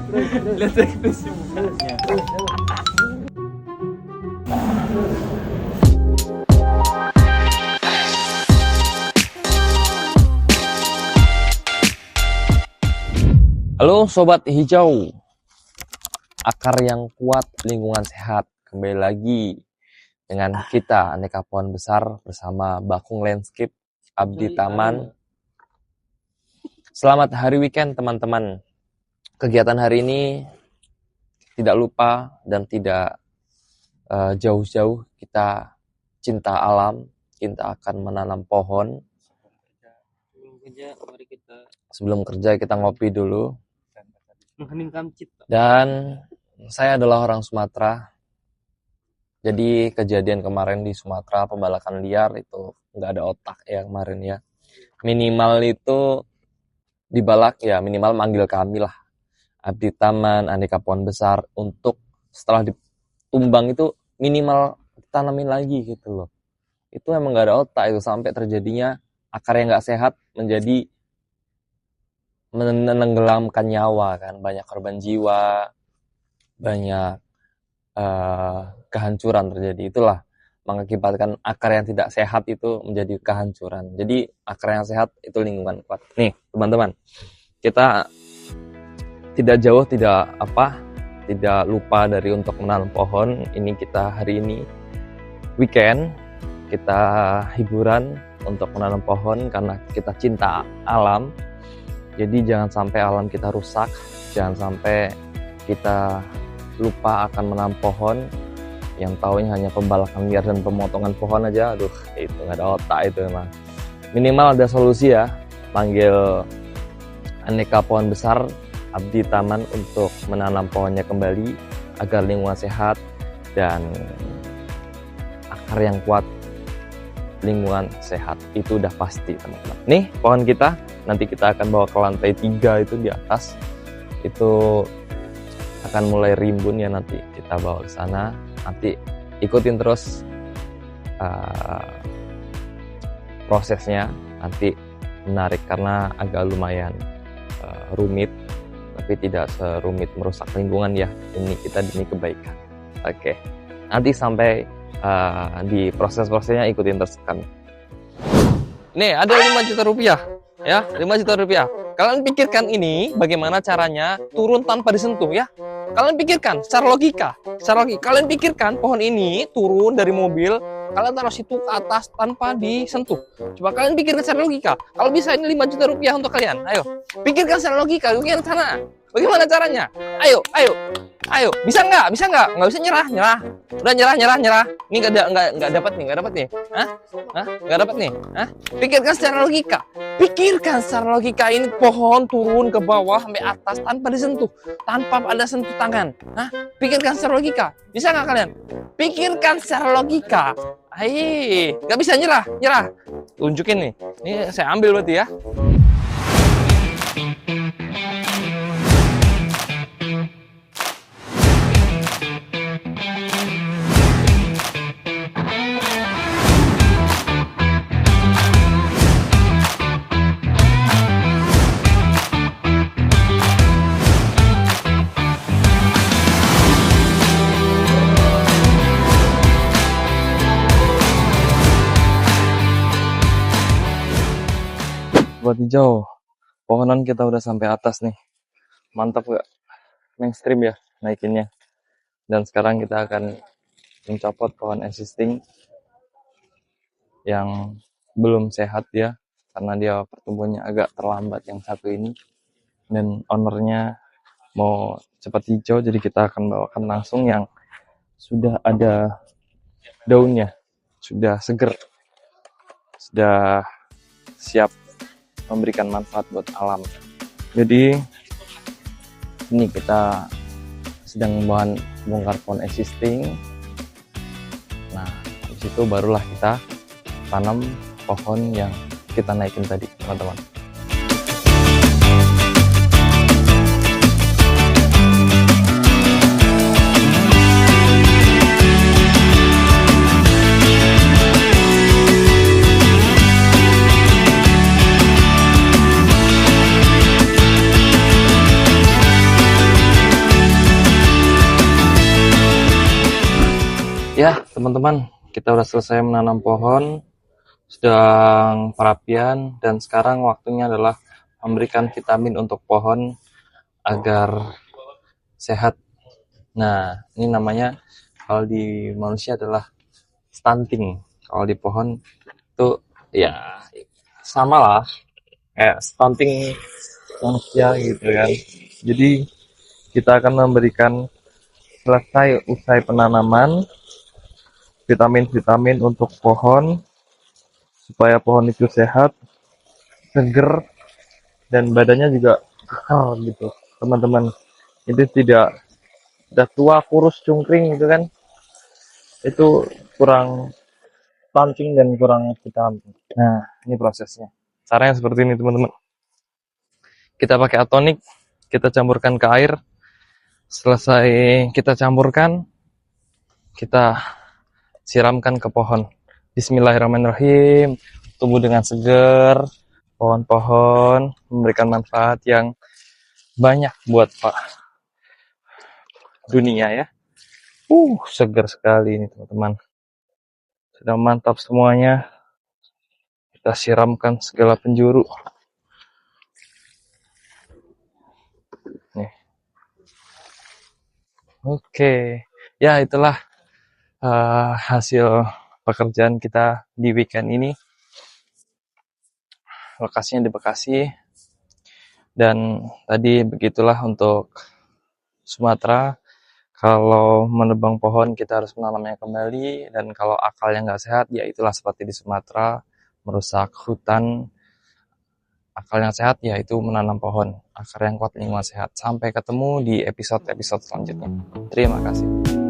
Lihat ekspresi mukanya. Halo Sobat Hijau, akar yang kuat, lingkungan sehat. Kembali lagi dengan kita, Aneka Pohon Besar bersama Bakung Landscape, Abdi Taman. Selamat hari weekend teman-teman. Kegiatan hari ini tidak lupa dan tidak jauh-jauh kita cinta alam, kita akan menanam pohon. Sebelum kerja kita ngopi dulu. Dan saya adalah orang Sumatera. Jadi kejadian kemarin di Sumatera, pembalakan liar itu nggak ada otak ya kemarin ya. Minimal itu dibalak ya, minimal manggil kami lah. Abdi Taman, Aneka Pohon Besar, untuk setelah ditumbang itu minimal tanamin lagi gitu loh. Itu emang nggak ada otak itu, sampai terjadinya akar yang nggak sehat menjadi menenggelamkan nyawa kan, banyak korban jiwa, banyak kehancuran terjadi. Itulah mengakibatkan akar yang tidak sehat itu menjadi kehancuran. Jadi akar yang sehat itu lingkungan kuat. Nih teman-teman, kita tidak jauh, tidak lupa dari untuk menanam pohon. Ini kita hari ini weekend, kita hiburan untuk menanam pohon karena kita cinta alam. Jadi jangan sampai alam kita rusak, jangan sampai kita lupa akan menanam pohon. Yang taunya hanya pembalakan liar dan pemotongan pohon aja, aduh itu nggak ada otak itu emang. Minimal ada solusi ya, panggil Aneka Pohon Besar, Abdi Taman untuk menanam pohonnya kembali agar lingkungan sehat dan akar yang kuat, lingkungan sehat itu udah pasti teman-teman. Nih pohon kita nanti kita akan bawa ke lantai 3 itu di atas, itu akan mulai rimbun ya, nanti kita bawa ke sana. Nanti ikutin terus prosesnya, nanti menarik karena agak lumayan rumit, tapi tidak serumit merusak lingkungan ya. Ini kita demi kebaikan. Oke, nanti sampai di proses-prosesnya ikutin terus kan. Nih ada 5 juta rupiah ya, 5 juta rupiah. Kalian pikirkan ini bagaimana caranya turun tanpa disentuh ya. Kalian pikirkan secara logika. Kalian pikirkan pohon ini turun dari mobil, kalian taruh situ ke atas tanpa disentuh. Coba kalian pikirkan secara logika. Kalau bisa ini 5 juta rupiah untuk kalian. Ayo, pikirkan secara logika. Pikirkan sana. Bagaimana caranya? Ayo. Bisa nggak? Nggak bisa nyerah. Udah nyerah. Ini nggak dapat nih. Hah? Nggak dapat nih. Hah? Pikirkan secara logika. Ini pohon turun ke bawah sampai atas tanpa disentuh, tanpa ada sentuh tangan. Hah? Pikirkan secara logika. Bisa nggak kalian? Pikirkan secara logika. Nggak bisa nyerah. Tunjukin nih. Ini saya ambil berarti ya. Buat hijau, pohonan kita udah sampai atas nih. Mantap gak? Mainstream ya naikinnya. Dan sekarang kita akan mencopot pohon existing yang belum sehat ya, karena dia pertumbuhannya agak terlambat yang satu ini. Dan ownernya mau cepat hijau, jadi kita akan bawakan langsung yang sudah ada daunnya, sudah seger, sudah siap memberikan manfaat buat alam. Jadi ini kita sedang membongkar pohon existing. Nah, habis itu barulah kita tanam pohon yang kita naikin tadi, teman-teman. Ya, teman-teman, kita udah selesai menanam pohon, sedang perapian, dan sekarang waktunya adalah memberikan vitamin untuk pohon agar sehat. Nah, ini namanya kalau di manusia adalah stunting. Kalau di pohon itu ya sama lah kayak stunting manusia gitu kan. Jadi kita akan memberikan usai penanaman vitamin-vitamin untuk pohon supaya pohon itu sehat, seger, dan badannya juga kekal gitu, teman-teman. Itu tidak tua kurus cungkring gitu kan, itu kurang stunting dan kurang vitamin. Nah, ini prosesnya. Caranya seperti ini, teman-teman. Kita pakai atonik, kita campurkan ke air. Selesai kita campurkan, kita siramkan ke pohon. Bismillahirrahmanirrahim. Tumbuh dengan segar, pohon-pohon memberikan manfaat yang banyak buat Pak dunia ya. Segar sekali ini teman-teman. Sudah mantap semuanya. Kita siramkan segala penjuru. Nih. Oke. Ya, itulah hasil pekerjaan kita di weekend ini. Lokasinya di Bekasi. Dan tadi begitulah untuk Sumatera. Kalau menebang pohon kita harus menanamnya kembali, dan kalau akalnya nggak sehat, ya itulah seperti di Sumatera, merusak hutan. Akal yang sehat yaitu menanam pohon, akar yang kuat, lingkungan sehat. Sampai ketemu di episode-episode selanjutnya. Terima kasih.